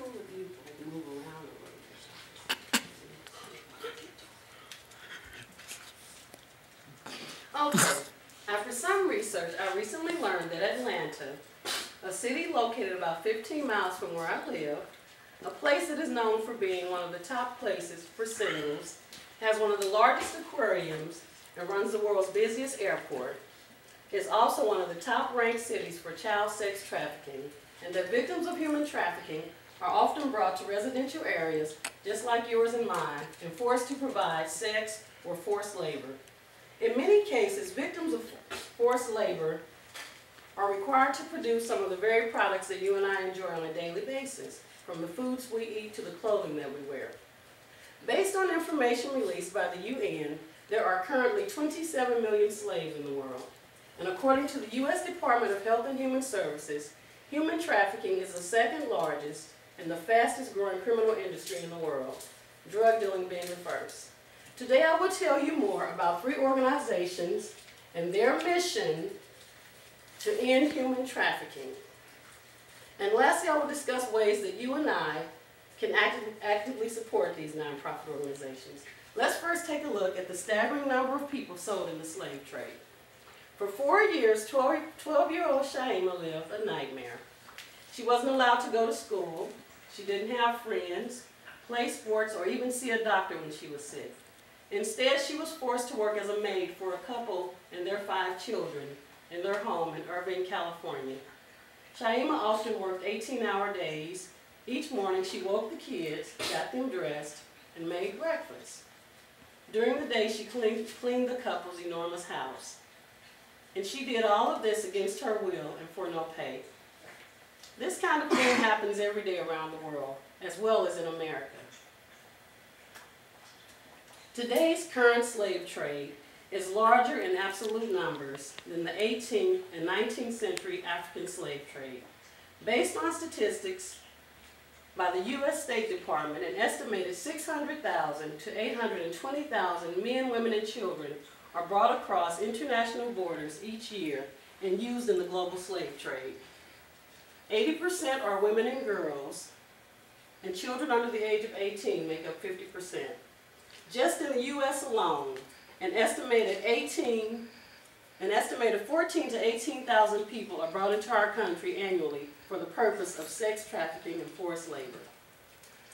cool if you like, move around a little bit. Okay. After some research, I recently learned that Atlanta, a city located about 15 miles from where I live, a place that is known for being one of the top places for singles, has one of the largest aquariums, and runs the world's busiest airport, is also one of the top-ranked cities for child sex trafficking, and that victims of human trafficking are often brought to residential areas, just like yours and mine, and forced to provide sex or forced labor. In many cases, victims of forced labor are required to produce some of the very products that you and I enjoy on a daily basis, from the foods we eat to the clothing that we wear. Based on information released by the UN, there are currently 27 million slaves in the world. And according to the U.S. Department of Health and Human Services, human trafficking is the second largest and the fastest growing criminal industry in the world, drug dealing being the first. Today I will tell you more about 3 organizations and their mission to end human trafficking. And lastly, I will discuss ways that you and I can actively support these nonprofit organizations. Let's first take a look at the staggering number of people sold in the slave trade. For 4 years, 12-year-old Shaima lived a nightmare. She wasn't allowed to go to school. She didn't have friends, play sports, or even see a doctor when she was sick. Instead, she was forced to work as a maid for a couple and their 5 children in their home in Irvine, California. Shaima often worked 18-hour days. Each morning, she woke the kids, got them dressed, and made breakfast. During the day, she cleaned the couple's enormous house. And she did all of this against her will and for no pay. This kind of thing happens every day around the world, as well as in America. Today's current slave trade is larger in absolute numbers than the 18th and 19th century African slave trade. Based on statistics by the U.S. State Department, an estimated 600,000 to 820,000 men, women, and children are brought across international borders each year and used in the global slave trade. 80% are women and girls, and children under the age of 18 make up 50%. Just in the U.S. alone, an estimated 14 to 18,000 people are brought into our country annually for the purpose of sex trafficking and forced labor.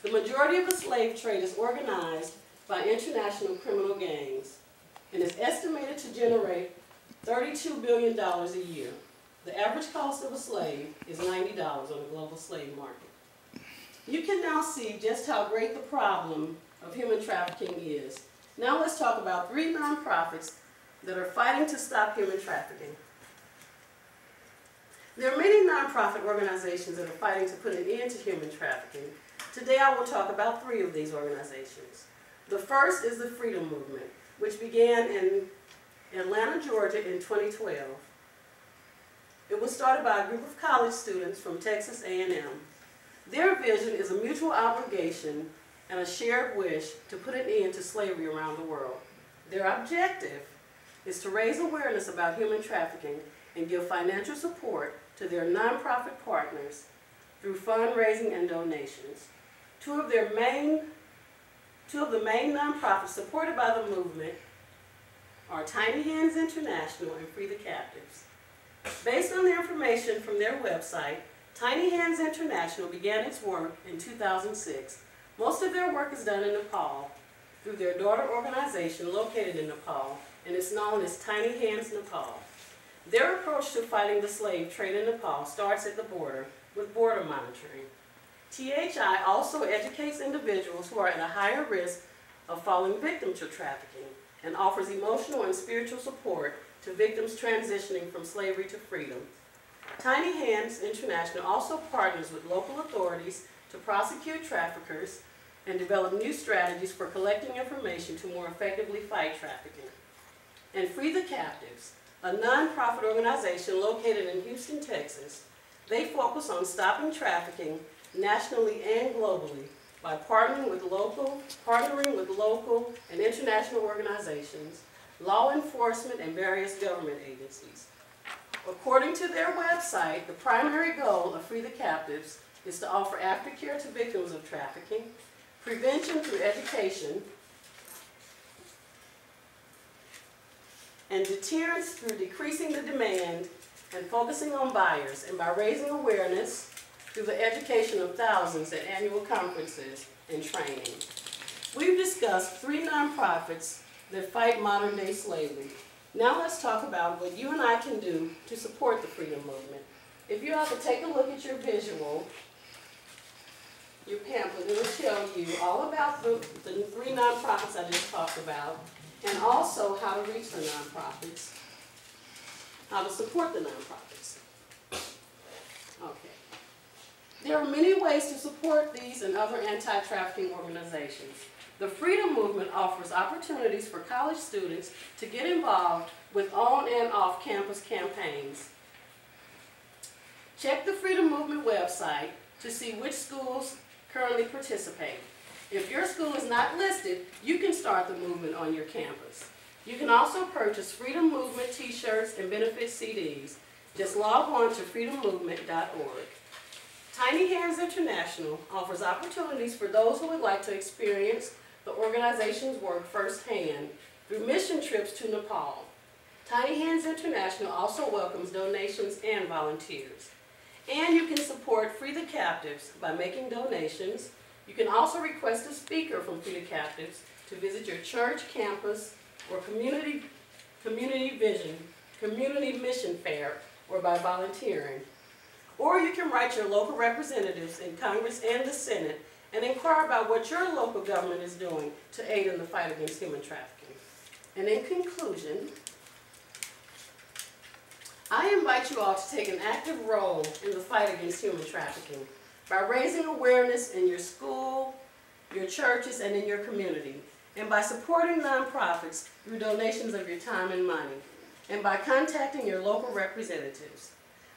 The majority of the slave trade is organized by international criminal gangs and is estimated to generate $32 billion a year. The average cost of a slave is $90 on the global slave market. You can now see just how great the problem of human trafficking is. Now let's talk about 3 nonprofits that are fighting to stop human trafficking. There are many nonprofit organizations that are fighting to put an end to human trafficking. Today I will talk about 3 of these organizations. The first is the Freedom Movement, which began in Atlanta, Georgia in 2012. It was started by a group of college students from Texas A&M. Their vision is a mutual obligation and a shared wish to put an end to slavery around the world. Their objective is to raise awareness about human trafficking and give financial support to their nonprofit partners through fundraising and donations. Two of the main nonprofits supported by the movement are Tiny Hands International and Free the Captives. Based on the information from their website, Tiny Hands International began its work in 2006. Most of their work is done in Nepal through their daughter organization located in Nepal, and it's known as Tiny Hands Nepal. Their approach to fighting the slave trade in Nepal starts at the border with border monitoring. THI also educates individuals who are at a higher risk of falling victim to trafficking and offers emotional and spiritual support to victims transitioning from slavery to freedom. Tiny Hands International also partners with local authorities to prosecute traffickers and develop new strategies for collecting information to more effectively fight trafficking. And Free the Captives, a nonprofit organization located in Houston, Texas. They focus on stopping trafficking nationally and globally by partnering with local and international organizations, law enforcement, and various government agencies. According to their website, the primary goal of Free the Captives is to offer aftercare to victims of trafficking, prevention through education, and deterrence through decreasing the demand and focusing on buyers, and by raising awareness through the education of thousands at annual conferences and training. We've discussed 3 nonprofits that fight modern-day slavery. Now let's talk about what you and I can do to support the freedom movement. If you all could take a look at your visual, your pamphlet, it will tell you all about the 3 nonprofits I just talked about, and also how to reach the nonprofits, how to support the nonprofits. Okay. There are many ways to support these and other anti-trafficking organizations. The Freedom Movement offers opportunities for college students to get involved with on and off campus campaigns. Check the Freedom Movement website to see which schools currently participate. If your school is not listed, you can start the movement on your campus. You can also purchase Freedom Movement t-shirts and benefit CDs. Just log on to freedommovement.org. Tiny Hands International offers opportunities for those who would like to experience the organization's work firsthand through mission trips to Nepal. Tiny Hands International also welcomes donations and volunteers. And you can support Free the Captives by making donations. You can also request a speaker from Free the Captives to visit your church, campus, or community mission fair, or by volunteering. Or you can write your local representatives in Congress and the Senate and inquire about what your local government is doing to aid in the fight against human trafficking. And in conclusion, I invite you all to take an active role in the fight against human trafficking by raising awareness in your school, your churches, and in your community, and by supporting nonprofits through donations of your time and money, and by contacting your local representatives.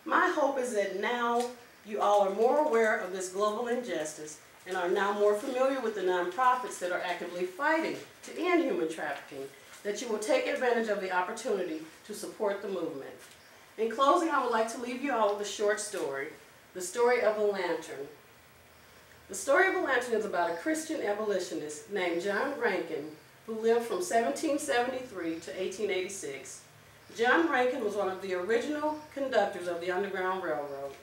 My hope is that now you all are more aware of this global injustice and are now more familiar with the nonprofits that are actively fighting to end human trafficking, that you will take advantage of the opportunity to support the movement. In closing, I would like to leave you all with a short story, the story of the lantern. The story of the lantern is about a Christian abolitionist named John Rankin, who lived from 1773 to 1886. John Rankin was one of the original conductors of the Underground Railroad.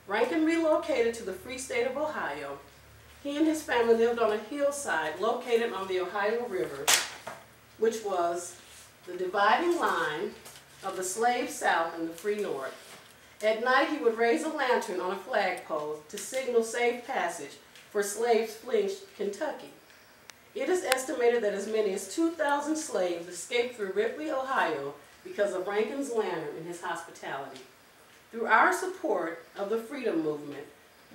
Rankin relocated to the Free State of Ohio. He and his family lived on a hillside located on the Ohio River, which was the dividing line of the slave South and the free North. At night, he would raise a lantern on a flagpole to signal safe passage for slaves fleeing Kentucky. It is estimated that as many as 2,000 slaves escaped through Ripley, Ohio, because of Rankin's lantern and his hospitality. Through our support of the freedom movement,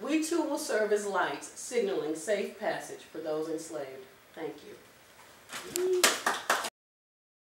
we too will serve as lights signaling safe passage for those enslaved. Thank you.